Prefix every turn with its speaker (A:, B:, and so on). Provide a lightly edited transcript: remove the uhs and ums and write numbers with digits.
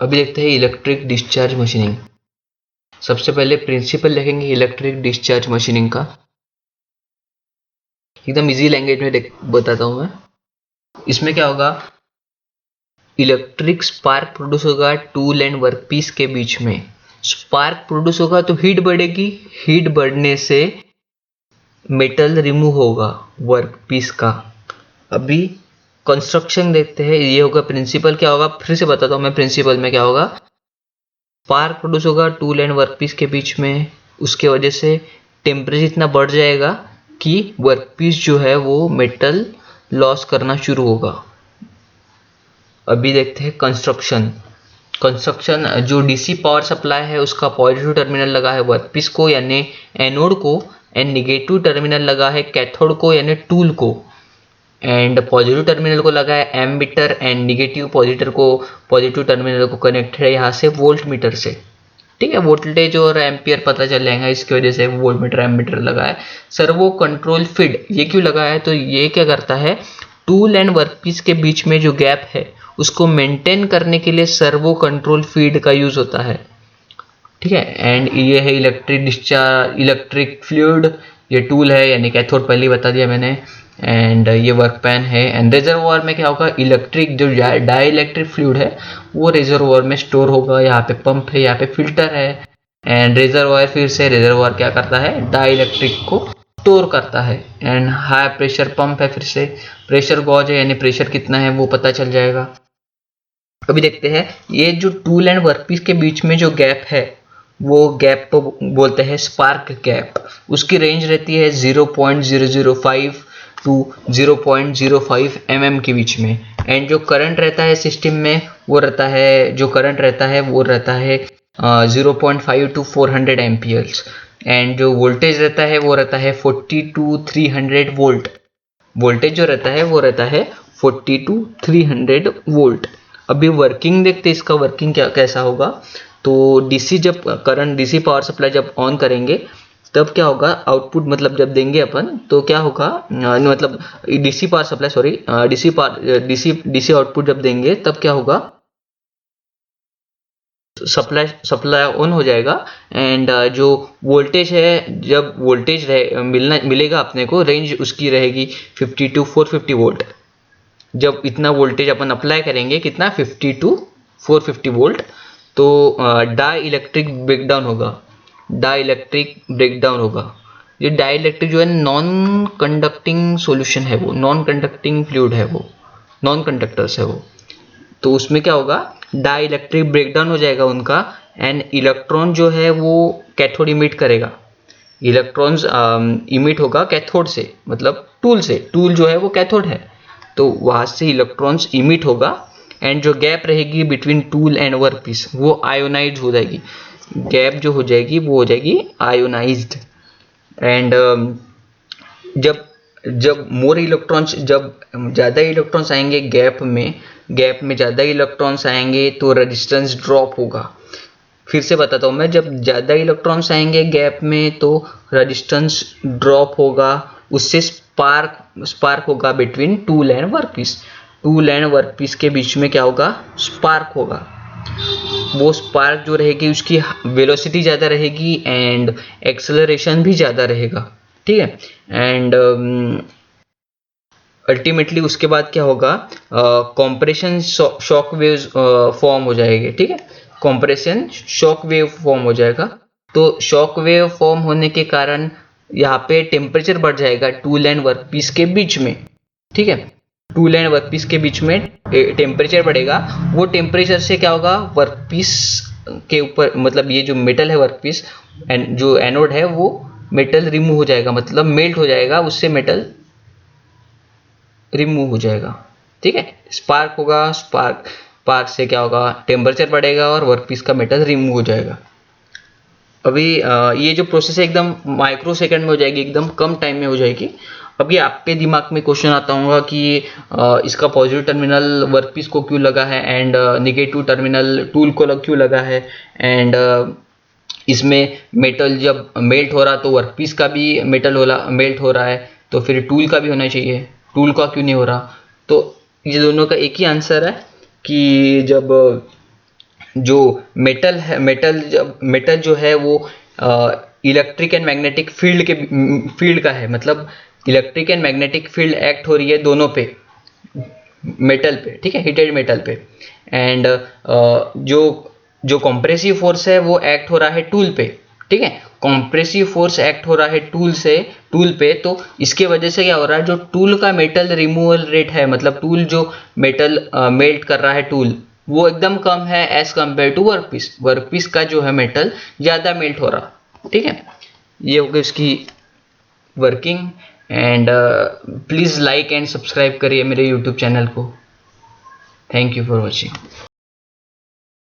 A: अभी देखते हैं इलेक्ट्रिक डिस्चार्ज मशीनिंग। सबसे पहले प्रिंसिपल देखेंगे इलेक्ट्रिक डिस्चार्ज मशीनिंग का। एकदम इजी लैंग्वेज में बताता हूँ मैं। इसमें क्या होगा, इलेक्ट्रिक स्पार्क प्रोड्यूस होगा टूल एंड वर्कपीस के बीच में। स्पार्क प्रोड्यूस होगा तो हीट बढ़ेगी, हीट बढ़ने से मेटल रिमूव होगा वर्कपीस का। अभी कंस्ट्रक्शन देखते हैं, ये होगा प्रिंसिपल। क्या होगा फिर से बताता हूँ मैं, प्रिंसिपल में क्या होगा, स्पार्क प्रोड्यूस होगा टूल एंड वर्कपीस के बीच में। उसके वजह से टेम्परेचर इतना बढ़ जाएगा कि वर्कपीस जो है वो मेटल लॉस करना शुरू होगा। अभी देखते हैं कंस्ट्रक्शन। जो डीसी पावर सप्लाई है उसका पॉजिटिव टर्मिनल लगा है वर्कपीस को यानी एनोड को, एंड निगेटिव टर्मिनल लगा है कैथोड को यानी टूल को। एंड पॉजिटिव टर्मिनल को लगा है ammeter and negative positive terminal को कनेक्टेड है यहाँ से वोल्ट मीटर से। ठीक है, वोल्टेज और एम्पियर पता चल जाएगा, इसकी वजह से वोल्ट मीटर एमीटर लगा है। सर्वो कंट्रोल फीड ये क्यों लगा है, तो ये क्या करता है, टूल एंड वर्कपीस के बीच में जो गैप है उसको मेंटेन करने के लिए सर्वो कंट्रोल फीड का यूज होता है। ठीक है, एंड ये है इलेक्ट्रिक फ्लूइड, ये टूल है यानी कैथोड पहले बता दिया मैंने। एंड ये वर्क पैन है। एंड रिजर्वॉयर में क्या होगा, इलेक्ट्रिक जो डाई इलेक्ट्रिक फ्लूइड है वो रिजर्वॉयर में स्टोर होगा। यहाँ पे पंप है, यहाँ पे फिल्टर है। एंड रिजर्वॉयर फिर से रिजर्वॉयर क्या करता है, डाई इलेक्ट्रिक को स्टोर करता है। एंड हाई प्रेशर पंप है, फिर से प्रेशर गॉज है यानी प्रेशर कितना है वो पता चल जाएगा। अभी देखते हैं ये जो टूल एंड वर्कपीस के बीच में जो गैप है वो गैप को बोलते हैं स्पार्क गैप। उसकी रेंज रहती है 0.005 टू 0.05 mm के बीच में। एंड जो करंट रहता है सिस्टम में वो रहता है 0.5 टू 400 एम्पियर्स। एंड जो वोल्टेज रहता है वो रहता है 40 टू 300 वोल्ट। वोल्टेज जो रहता है वो रहता है 40 टू 300 वोल्ट। अभी वर्किंग देखते हैं, इसका वर्किंग कैसा होगा। तो डीसी पावर सप्लाई जब ऑन करेंगे तब क्या होगा, आउटपुट मतलब जब देंगे अपन तो क्या होगा, मतलब DC power supply DC output जब देंगे तब क्या होगा, सप्लाई ऑन हो जाएगा। एंड जो वोल्टेज है, जब वोल्टेज मिलेगा अपने को, रेंज उसकी रहेगी 50 टू 450 वोल्ट। जब इतना वोल्टेज अपन अप्लाई करेंगे, कितना 50 टू 450 वोल्ट, तो डाई इलेक्ट्रिक ब्रेकडाउन होगा। ये डाई इलेक्ट्रिक जो है नॉन कंडक्टिंग सॉल्यूशन है, वो नॉन कंडक्टिंग फ्लूइड है, वो नॉन कंडक्टर्स है वो। तो उसमें क्या होगा, डाई इलेक्ट्रिक ब्रेकडाउन हो जाएगा उनका। एंड इलेक्ट्रॉन जो है वो कैथोड इमिट करेगा। इलेक्ट्रॉन्स इमिट होगा कैथोड से, मतलब टूल से। टूल जो है वो कैथोड है, तो वहां से इलेक्ट्रॉन्स इमिट होगा। एंड जो गैप रहेगी बिटवीन टूल एंड वर्कपीस वो आयोनाइज हो जाएगी। गैप जो हो जाएगी वो हो जाएगी आयोनाइज्ड। एंड जब मोर इलेक्ट्रॉन्स, जब ज़्यादा इलेक्ट्रॉन्स आएंगे गैप में ज़्यादा इलेक्ट्रॉन्स आएंगे तो रेजिस्टेंस ड्रॉप होगा। फिर से बताता हूँ मैं, जब ज़्यादा इलेक्ट्रॉन्स आएंगे गैप में तो रेजिस्टेंस ड्रॉप होगा, उससे स्पार्क होगा बिटवीन टूल एंड वर्कपीस के बीच में क्या होगा, स्पार्क होगा। वो स्पार्क जो रहेगी उसकी वेलोसिटी ज़्यादा रहेगी एंड एक्सेलरेशन भी ज़्यादा रहेगा। ठीक है, एंड अल्टीमेटली उसके बाद क्या होगा, कॉम्प्रेशन शॉक वेव्स फॉर्म हो जाएंगे। ठीक है, कॉम्प्रेशन शॉक वेव फॉर्म हो जाएगा। तो शॉक वेव फॉर्म होने के कारण यहाँ पे टेम्परेचर बढ़ जाएगा टूल एंड वर्कपीस के बीच में। ठीक है, टूल एंड वर्कपीस के बीच में टेम्परेचर बढ़ेगा। वो टेम्परेचर से क्या होगा, वर्कपीस के ऊपर, मतलब ये जो मेटल है वर्कपीस एंड जो एनोड है वो मेटल रिमूव हो जाएगा, मतलब मेल्ट हो जाएगा, उससे मेटल रिमूव हो जाएगा। ठीक है, स्पार्क होगा, स्पार्क से क्या होगा, टेम्परेचर बढ़ेगा और वर्कपीस का मेटल रिमूव हो जाएगा। अभी ये जो प्रोसेस है एकदम माइक्रो सेकंड में हो जाएगी, एकदम कम टाइम में हो जाएगी। अभी आपके दिमाग में क्वेश्चन आता होगा कि इसका पॉजिटिव टर्मिनल वर्कपीस को क्यों लगा है एंड निगेटिव टर्मिनल टूल को क्यों लगा है। एंड इसमें मेटल जब मेल्ट हो रहा तो वर्कपीस का भी मेल्ट हो रहा है, तो फिर टूल का भी होना चाहिए, टूल का क्यों नहीं हो रहा। तो ये दोनों का एक ही आंसर है कि जब जो मेटल है, मेटल जो है वो इलेक्ट्रिक एंड मैग्नेटिक फील्ड का है, मतलब electric and magnetic field act हो रही है दोनों पे, मेटल पे, ठीक है, हीटेड मेटल पे। एंड जो जो कॉम्प्रेसिव फोर्स है वो एक्ट हो रहा है टूल पे, ठीक है, कॉम्प्रेसिव फोर्स एक्ट हो रहा है टूल पे। तो इसके वजह से क्या हो रहा है, जो टूल का मेटल रिमूवल रेट है, मतलब टूल जो मेटल मेल्ट कर रहा है टूल, वो एकदम कम है एज कंपेयर टू वर्कपीस का जो है मेटल ज़्यादा मेल्ट हो रहा, ठीक है। ये हो गई इसकी working. And please like and subscribe करिए मेरे यूट्यूब चैनल को। Thank you for watching.